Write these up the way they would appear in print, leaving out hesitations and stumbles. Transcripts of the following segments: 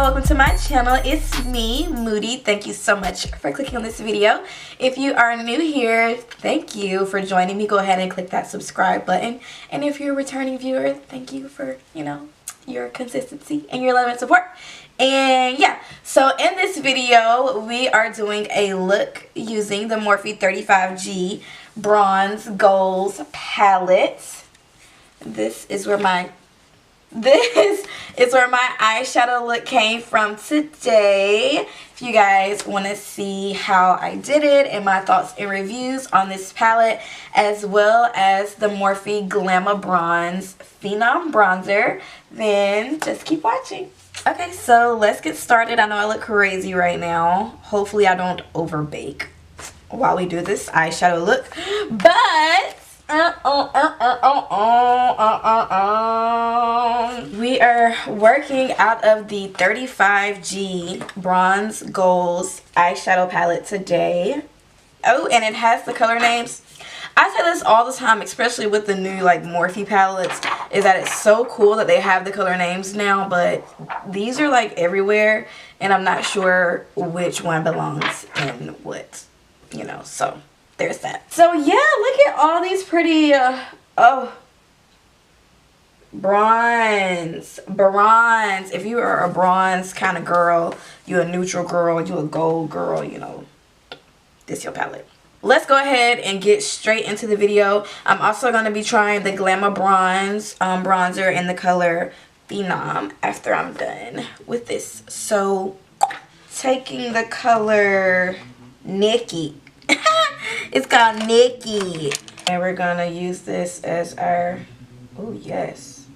welcome to my channel. It's me, Moody. Thank you so much for clicking on this video. If you are new here, thank you for joining me. Go ahead and click that subscribe button. And if you're a returning viewer, thank you for, your consistency and your love and support. And yeah, so in this video, we are doing a look using the Morphe 35G Bronze Goals palette. This is where my eyeshadow look came from today. If you guys want to see how I did it and my thoughts and reviews on this palette, as well as the Morphe Glamabronze Phenom bronzer, then just keep watching. Okay, so let's get started. I know I look crazy right now. Hopefully I don't overbake while we do this eyeshadow look, but we are working out of the 35G Bronze Goals eyeshadow palette today. Oh, and it has the color names. I say this all the time, especially with the new Morphe palettes, is that it's so cool that they have the color names now, but these are everywhere and I'm not sure which one belongs in what, so there's that. So yeah, look at all these pretty bronze. If you are a bronze kind of girl, you a neutral girl, you a gold girl, this your palette. Let's go ahead and get straight into the video. I'm also going to be trying the Glamabronze bronzer in the color Phenom after I'm done with this. So taking the color Nikki. It's called Nikki. And we're going to use this as our, oh yes.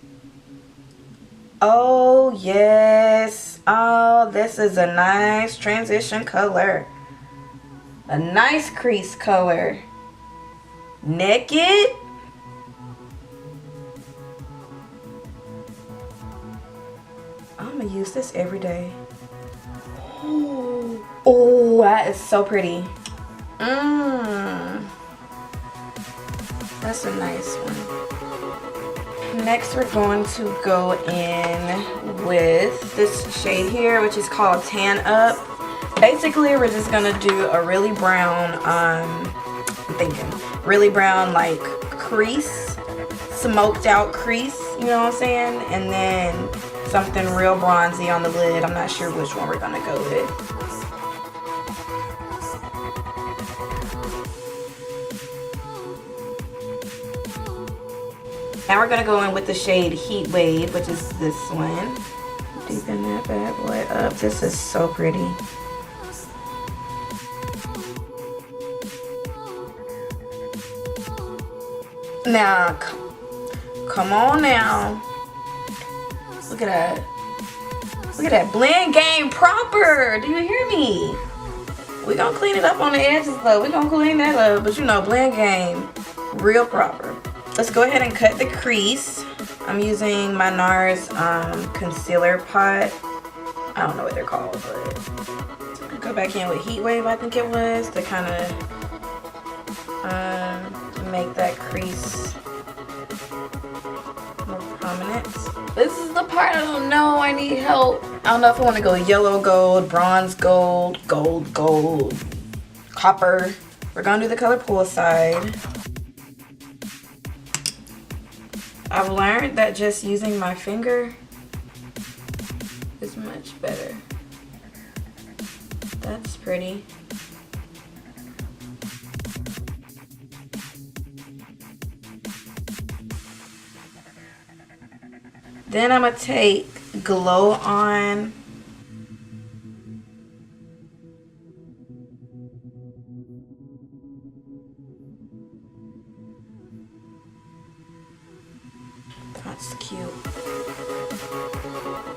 Oh yes. Oh, this is a nice transition color. A nice crease color. Naked. I'm going to use this every day. Oh, that is so pretty. That's a nice one. Next, we're going to go in with this shade here, which is called Tan Up. Basically, we're just gonna do a really brown, really brown crease, smoked out crease, you know what I'm saying? And then something real bronzy on the lid. I'm not sure which one we're gonna go with. Now we're gonna go in with the shade Heat Wave, which is this one. Deepen that bad boy up. This is so pretty. Now, come on now. Look at that. Look at that. Blend game proper. Do you hear me? We're going to clean it up on the edges though. We're going to clean that up. But blend game real proper. Let's go ahead and cut the crease. I'm using my Nars concealer pot. I don't know what they're called, but I'll go back in with Heat Wave, I think it was, to kind of make that crease more prominent. This is the part I don't know. I need help. I don't know if I want to go yellow gold, bronze gold, gold, copper. We're going to do the color Poolside. I've learned that just using my finger is much better. That's pretty. Then I'm going to take Glow On. That's cute.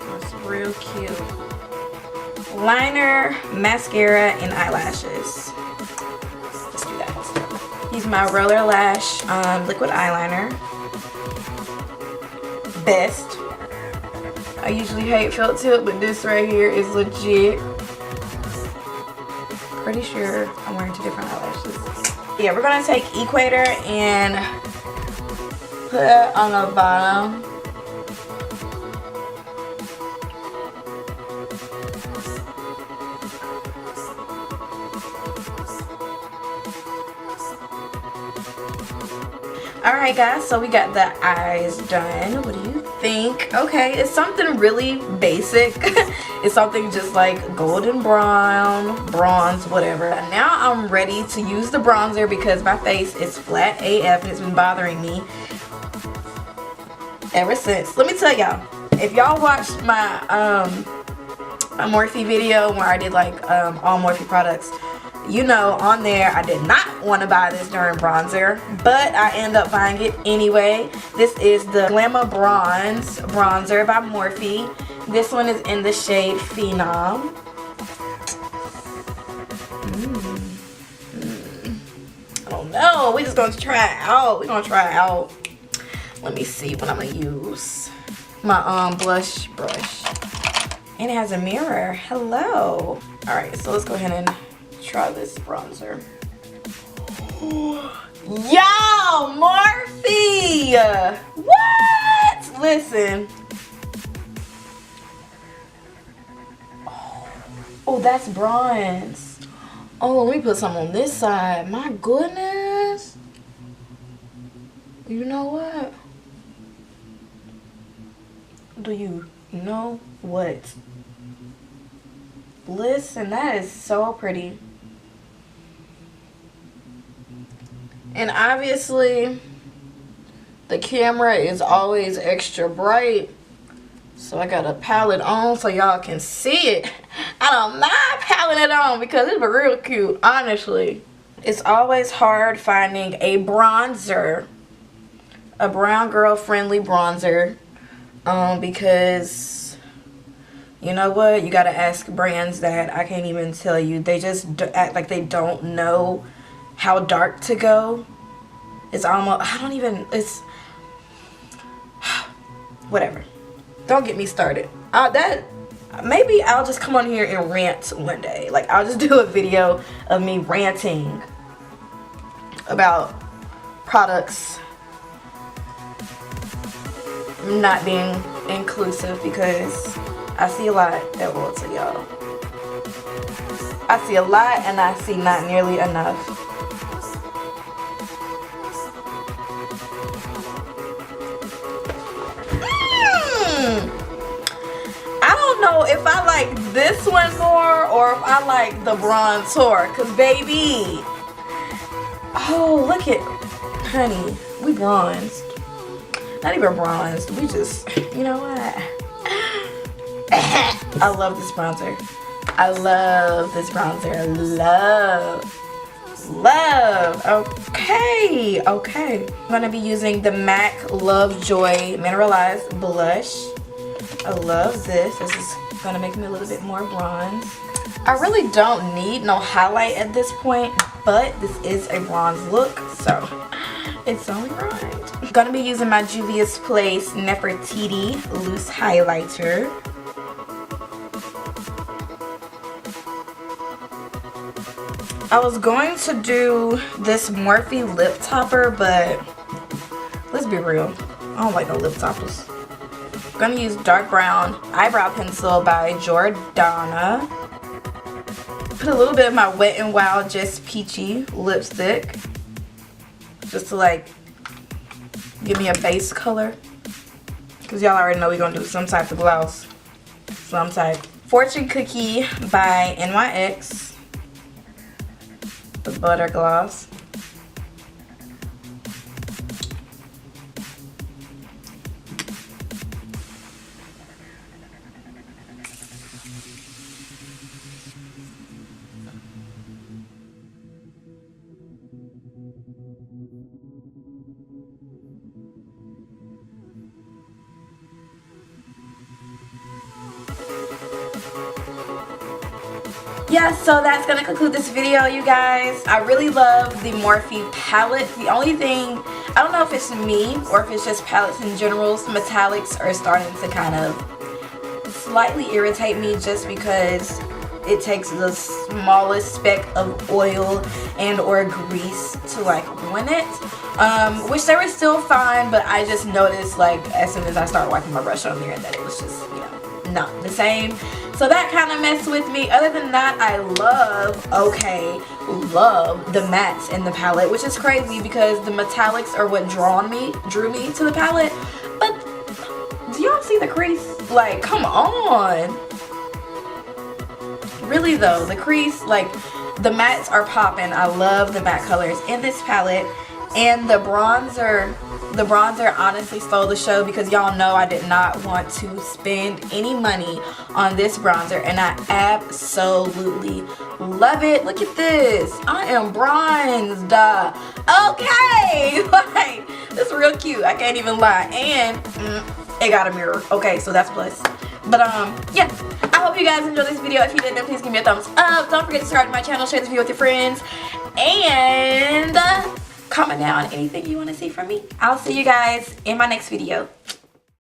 That's real cute. Liner, mascara, and eyelashes. Let's do that. Use my Roller Lash liquid eyeliner. Best. I usually hate felt tip, but this right here is legit. Pretty sure I'm wearing 2 different eyelashes. Yeah, we're gonna take Equator and put it on the bottom. Alright guys, so we got the eyes done. What do you think? Okay, it's something really basic. It's something just like golden brown, bronze, whatever. Now I'm ready to use the bronzer because my face is flat AF and it's been bothering me ever since. Let me tell y'all, if y'all watched my a Morphe video where I did like all Morphe products, you know, on there I did not want to buy this darn bronzer, but I end up buying it anyway. This is the Glamabronze bronzer by Morphe. This one is in the shade Phenom. I don't know, we're just gonna try it out. We're gonna try it out. Let me see what I'm gonna use. My blush brush. And it has a mirror. Hello. Alright, so let's go ahead and try this bronzer. Y'all, Morphe! What? Listen. Oh, that's bronze. Oh, let me put some on this side. My goodness. You know what? Do you know what? Listen, that is so pretty. And obviously the camera is always extra bright, so I got a palette on so y'all can see it. I don't mind paletting it on because it's real cute, honestly. It's always hard finding a bronzer, a brown girl friendly bronzer, because you know what, you gotta ask brands that I can't even tell you. They just act like they don't know how dark to go. It's almost, I don't even, it's whatever. Don't get me started. Maybe I'll just come on here and rant one day. Like, I'll just do a video of me ranting about products not being inclusive, because I see a lot at Ulta, y'all. I see a lot and I see not nearly enough. I don't know if I like this one more or if I like the bronzer, cause baby, oh look at, honey, we bronzed. Not even bronzed, we just, you know what? I love this bronzer. I love this bronzer. Love. Okay. I'm gonna be using the MAC Lovejoy Mineralize blush. I love this. This is gonna make me a little bit more bronze. I really don't need no highlight at this point, but this is a bronze look, so it's only right. I'm gonna be using my Juvia's Place Nefertiti loose highlighter. I was going to do this Morphe lip topper, but let's be real, I don't like no lip toppers. I'm gonna use dark brown eyebrow pencil by Jordana. Put a little bit of my WetNWild Just Peachy lipstick, just to like give me a base color, because y'all already know we're gonna do some type of gloss, some type. Fortune Cookie by NYX. The butter gloss. Yeah, so that's gonna conclude this video, you guys. I really love the Morphe palette. The only thing, I don't know if it's me or if it's just palettes in general, some metallics are starting to kind of slightly irritate me, just because it takes the smallest speck of oil and or grease to like ruin it, which they were still fine, but I just noticed like as soon as I started wiping my brush on there that it was just, you know, not the same. So that kind of messed with me. Other than that, I love the mattes in the palette, which is crazy because the metallics are what drew me to the palette. But do y'all see the crease? Like, come on. Really though, the crease, like, the mattes are popping. I love the matte colors in this palette. And the bronzer honestly stole the show because y'all know I did not want to spend any money on this bronzer, and I absolutely love it. Look at this. I am bronzed. Okay. Like, this is real cute. I can't even lie. And it got a mirror. Okay, so that's plus. But yeah, I hope you guys enjoyed this video. If you did, then please give me a thumbs up. Don't forget to subscribe to my channel, share this video with your friends, and comment down anything you want to see from me. I'll see you guys in my next video.